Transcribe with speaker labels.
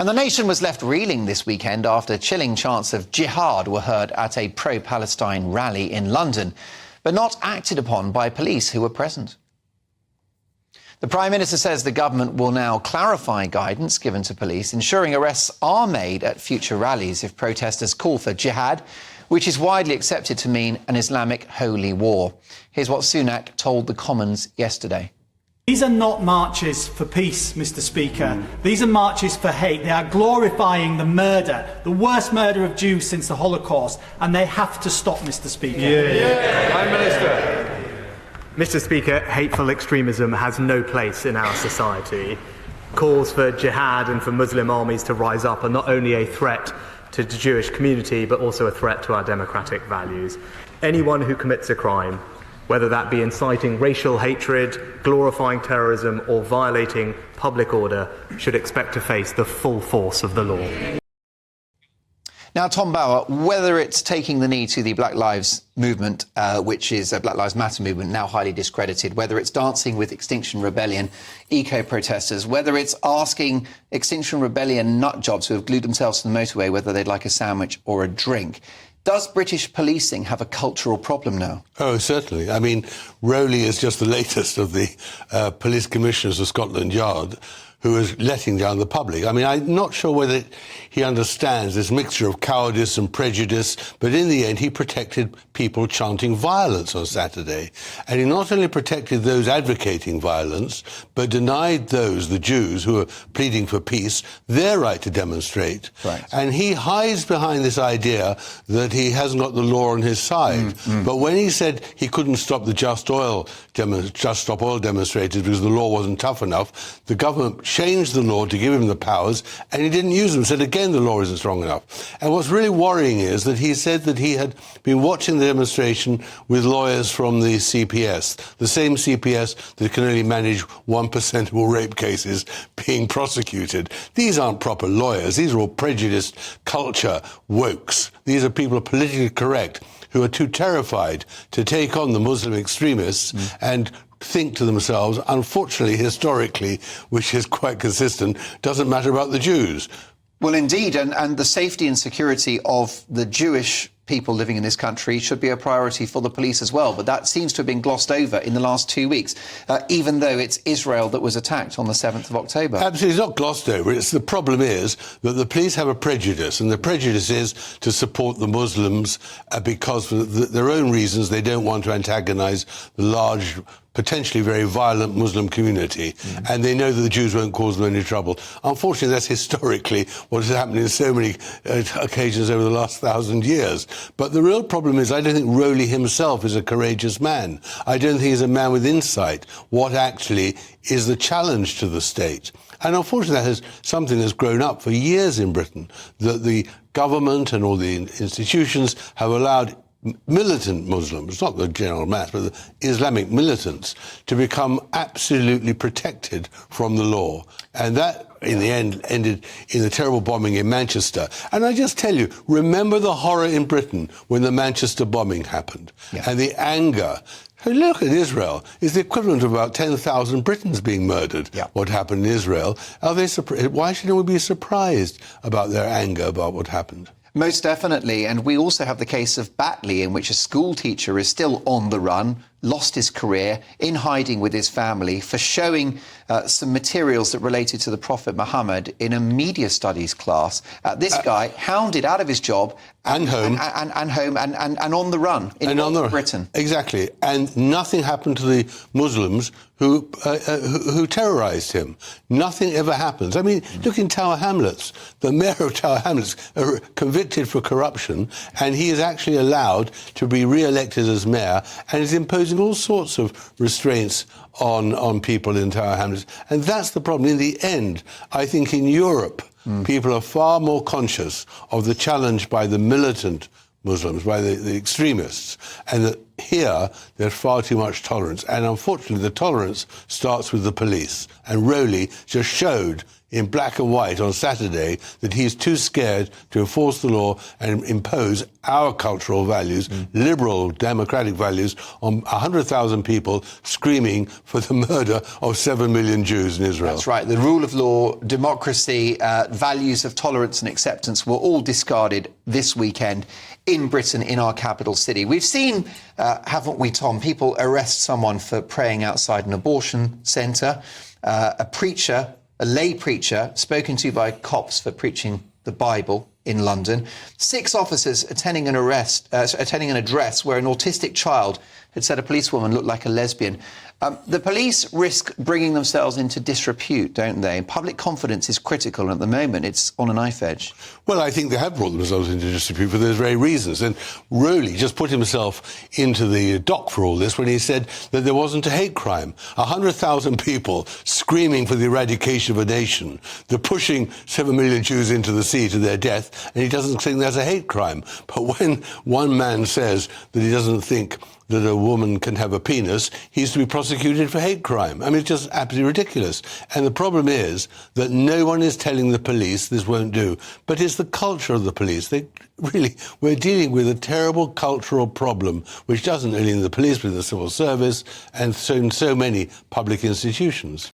Speaker 1: And the nation was left reeling this weekend after chilling chants of jihad were heard at a pro-Palestine rally in London, but not acted upon by police who were present. The Prime Minister says the government will now clarify guidance given to police, ensuring arrests are made at future rallies if protesters call for jihad, which is widely accepted to mean an Islamic holy war. Here's what Sunak told the Commons yesterday.
Speaker 2: These are not marches for peace, Mr. Speaker. These are marches for hate. They are glorifying the murder, the worst murder of Jews since the Holocaust, and they have to stop, Mr. Speaker.
Speaker 3: Prime Minister. Mr. Speaker, hateful extremism has no place in our society. Calls for jihad and for Muslim armies to rise up are not only a threat to the Jewish community, but also a threat to our democratic values. Anyone who commits a crime, whether that be inciting racial hatred, glorifying terrorism or violating public order, should expect to face the full force of the law.
Speaker 1: Now, Tom Bauer, whether it's taking the knee to the Black Lives movement, which is a Black Lives Matter movement now highly discredited, whether it's dancing with Extinction Rebellion eco-protesters, whether it's asking Extinction Rebellion nutjobs who have glued themselves to the motorway whether they'd like a sandwich or a drink, does British policing have a cultural problem now?
Speaker 4: Oh, certainly. I mean, Rowley is just the latest of the police commissioners of Scotland Yard who is letting down the public. I mean, I'm not sure whether he understands this mixture of cowardice and prejudice, but in the end, he protected people chanting violence on Saturday. And he not only protected those advocating violence, but denied those, the Jews, who are pleading for peace, their right to demonstrate. Right. And he hides behind this idea that he hasn't got the law on his side. But when he said he couldn't stop the Just Stop Oil demonstrators because the law wasn't tough enough, the government changed the law to give him the powers, and he didn't use them. Said again the law isn't strong enough. And what's really worrying is that he said that he had been watching the demonstration with lawyers from the CPS, the same CPS that can only manage 1% of all rape cases being prosecuted. These aren't proper lawyers. These are all prejudiced culture wokes. These are people who are politically correct, who are too terrified to take on the Muslim extremists and think to themselves, unfortunately, historically, which is quite consistent, doesn't matter about the Jews.
Speaker 1: Well, indeed, and the safety and security of the Jewish people living in this country should be a priority for the police as well. But that seems to have been glossed over in the last 2 weeks, even though it's Israel that was attacked on the 7th of October.
Speaker 4: Absolutely, it's not glossed over. The problem is that the police have a prejudice, and the prejudice is to support the Muslims because for their own reasons they don't want to antagonise the large, potentially very violent Muslim community, and they know that the Jews won't cause them any trouble. Unfortunately, that's historically what has happened in so many occasions over the last 1,000 years. But the real problem is I don't think Rowley himself is a courageous man. I don't think he's a man with insight. What actually is the challenge to the state? And unfortunately, that is something that's grown up for years in Britain, that the government and all the institutions have allowed militant Muslims, not the general mass, but the Islamic militants, to become absolutely protected from the law. And that, in the end, ended in the terrible bombing in Manchester. And I just tell you, remember the horror in Britain when the Manchester bombing happened, and the anger. Look at Israel. It's the equivalent of about 10,000 Britons being murdered, what happened in Israel. Are they why shouldn't we be surprised about their anger about what happened?
Speaker 1: Most definitely. And we also have the case of Batley, in which a school teacher is still on the run, lost his career, in hiding with his family for showing some materials that related to the Prophet Muhammad in a media studies class. This guy hounded out of his job and home and on the run in Britain.
Speaker 4: Exactly. And nothing happened to the Muslims who terrorised him. Nothing ever happens. I mean, look in Tower Hamlets. The mayor of Tower Hamlets are convicted for corruption, and he is actually allowed to be re-elected as mayor and is imposing all sorts of restraints on people in Tower Hamlets. And that's the problem. In the end, I think in Europe, people are far more conscious of the challenge by the militant Muslims, by the extremists, and that here there's far too much tolerance. And unfortunately, the tolerance starts with the police. And Rowley just showed in black and white on Saturday that he's too scared to enforce the law and impose our cultural values, liberal democratic values, on 100,000 people screaming for the murder of 7 million Jews in Israel.
Speaker 1: That's right. The rule of law, democracy, values of tolerance and acceptance were all discarded this weekend in Britain, in our capital city. We've seen, haven't we, Tom, people arrest someone for praying outside an abortion centre, a preacher, a lay preacher, spoken to by cops for preaching the Bible in London, 6 officers attending an address where an autistic child had said a policewoman looked like a lesbian. The police risk bringing themselves into disrepute, don't they? Public confidence is critical, and at the moment it's on a knife edge.
Speaker 4: Well, I think they have brought themselves into disrepute for those very reasons. And Rowley just put himself into the dock for all this when he said that there wasn't a hate crime. 100,000 people screaming for the eradication of a nation. They're pushing 7 million Jews into the sea to their death, and he doesn't think there's a hate crime. But when one man says that he doesn't think that a woman can have a penis, he's to be prosecuted for hate crime. I mean, it's just absolutely ridiculous. And the problem is that no one is telling the police this won't do. But it's the culture of the police. We're dealing with a terrible cultural problem, which doesn't only in the police, but in the civil service and so in so many public institutions.